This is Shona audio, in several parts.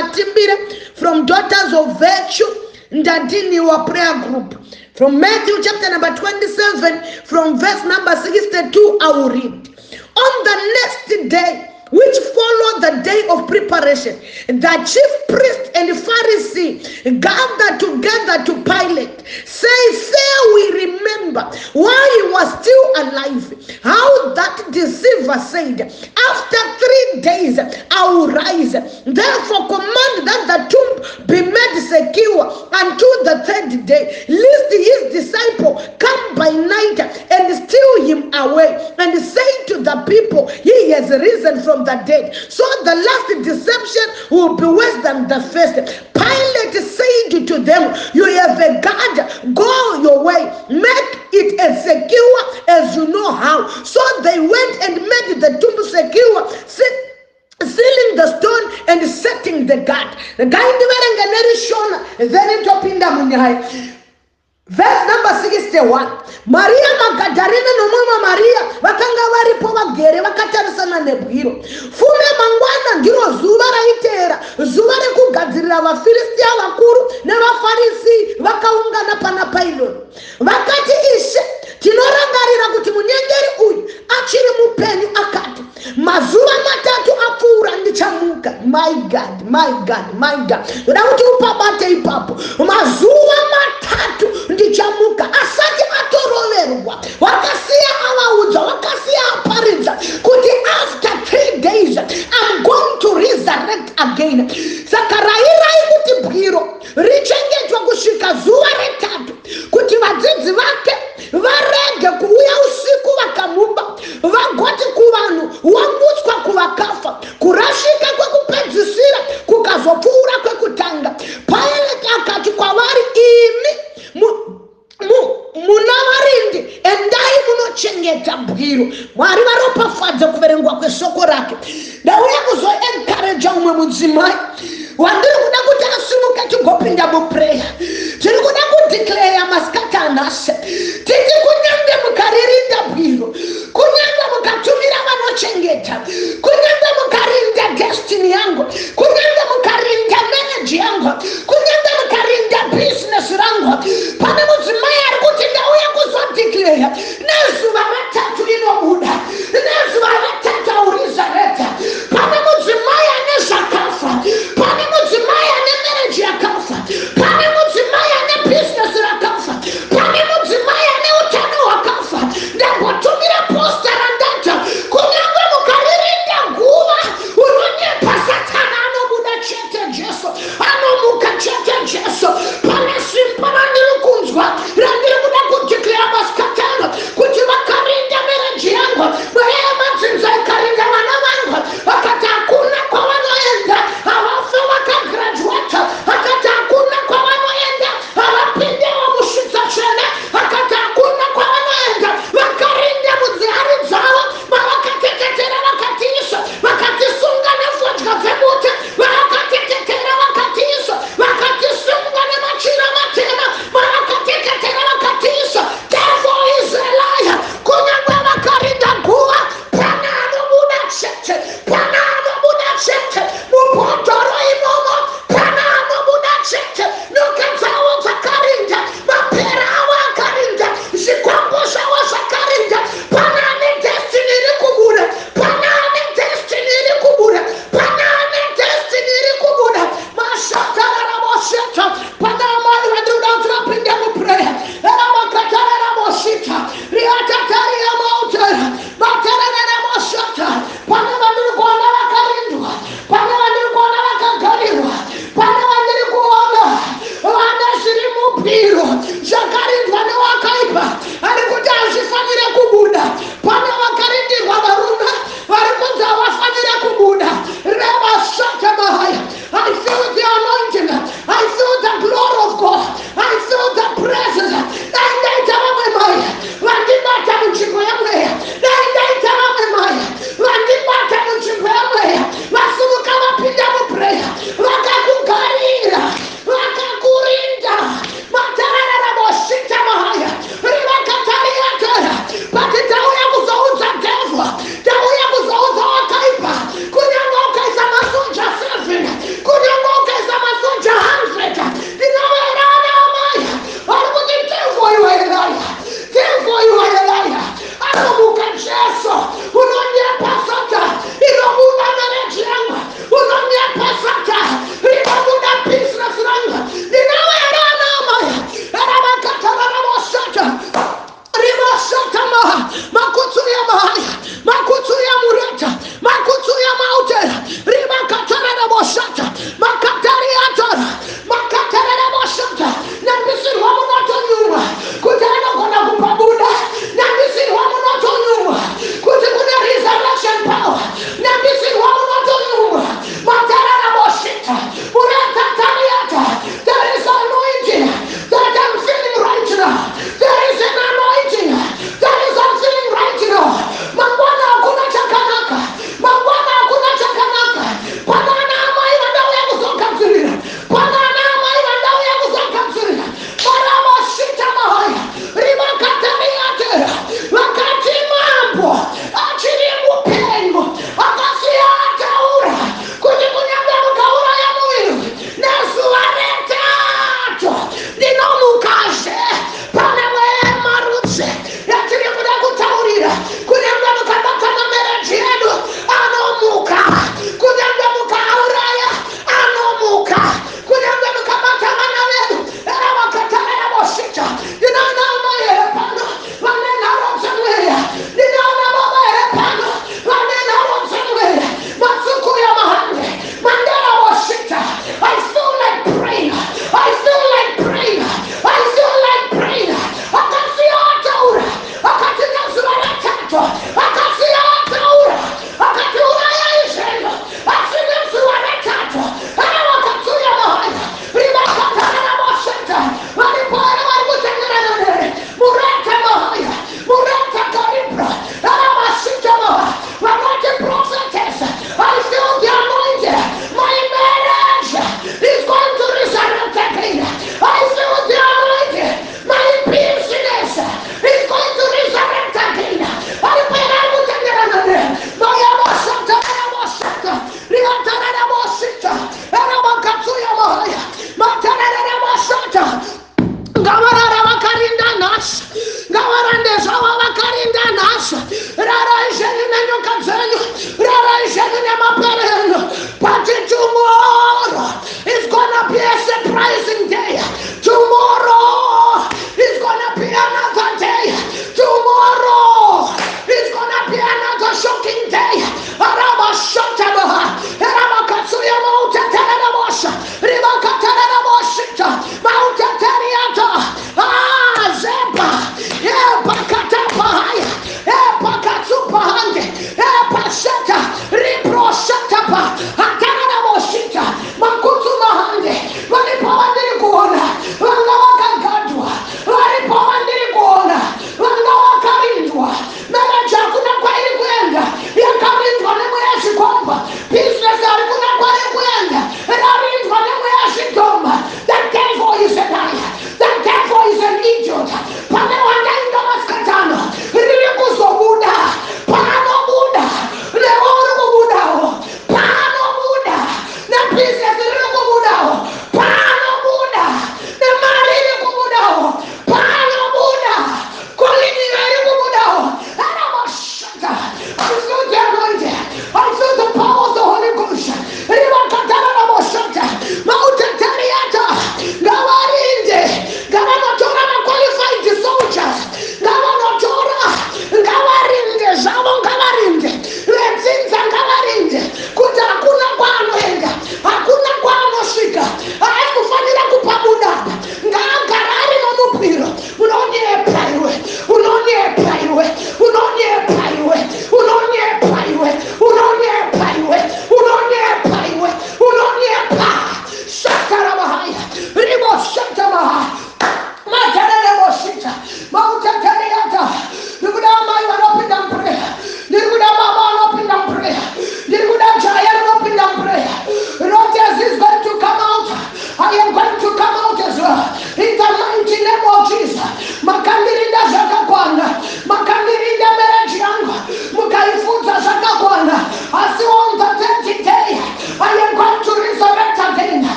Matimbire from Daughters of Virtue, Ndadini wa prayer group. From Matthew chapter number 27, from verse number 62, I will read. On the next day, which followed the day of preparation, the chief priest and Pharisee gathered together to Pilate, saying, "Shall we remember while he was still alive, how that deceiver said, after 3 days I will rise. Therefore command that the tomb be made secure until the 3rd day, lest his disciple come by night and steal him away, and say to the people, he has risen from the dead. So the last deception will be worse than the first." Pilate said to them, "You have a God, go your way, make it as secure as you know how." So they went and made the tomb secure, sealing the stone and setting the guard. The guy then topinda munyai. Verse number 61. Maria Magdalena no mama Maria vakanga varipo vagere vakatarisana nebwiro. Fume mangwana ndiro zuva raitera, zuva rekugadzirira vaFilistia vakuru nevaFarisi vakaungana pana Pilate. Vakati, "Ishe, tinorangarira kuti munyengeri uyu achiri mupenyu akati, mazuva matatu apfuura ndichamuka." My God, my God, my God. Toda kuti upabate ipapo. Mazuva matatu ndichamuka. Asati atoroverwa. Wakasiya avaudza, wakasiya aparidza kuti after 3 days I'm going to resurrect again. Saka rairai kuti bwiro richengetwa kusvika zuva retatu kuti vadzidzi vake varege kuuya usiku vakamuba, vagoti kuvanhu, wamutswa kuvakafa, kurashika kwekupedzisira kukazopfuura kwekutanga. Pilate akati kwavari, "Imi muna varindi, endai munochengeta bwiro." Mwari varopafadza kuverengwa kweshoko rake. Ndauya kuzoencourage umwe mudzimai wandiri kuda kuti asimuke tigopinda muprayer. Tiri kuda kudeclare masikati anhasi, titi kunyange mukaririnda bwiro, kunyange mukatumira vanochengeta, kunyange mukarinda destiny yangu, kunyange mukarinda manage yangu, kunyange mukarinda business rangu, pane mudzimai ari kuti ndauya kuzodeclare nezuva retatu inobuda, nezuva retatu aurizareta. Pane mudzimai ane zvakafa, pane mudzimai ane marriage yakafa, pane mudzimai ane business rakafa, pane mudzimai ane utano hwakafa. Ndambotumira posta randata, kunyange mukaririnda guva, unonyeka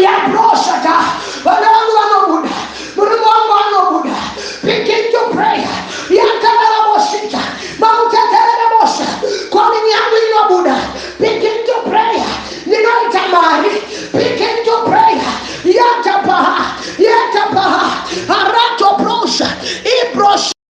ya broshata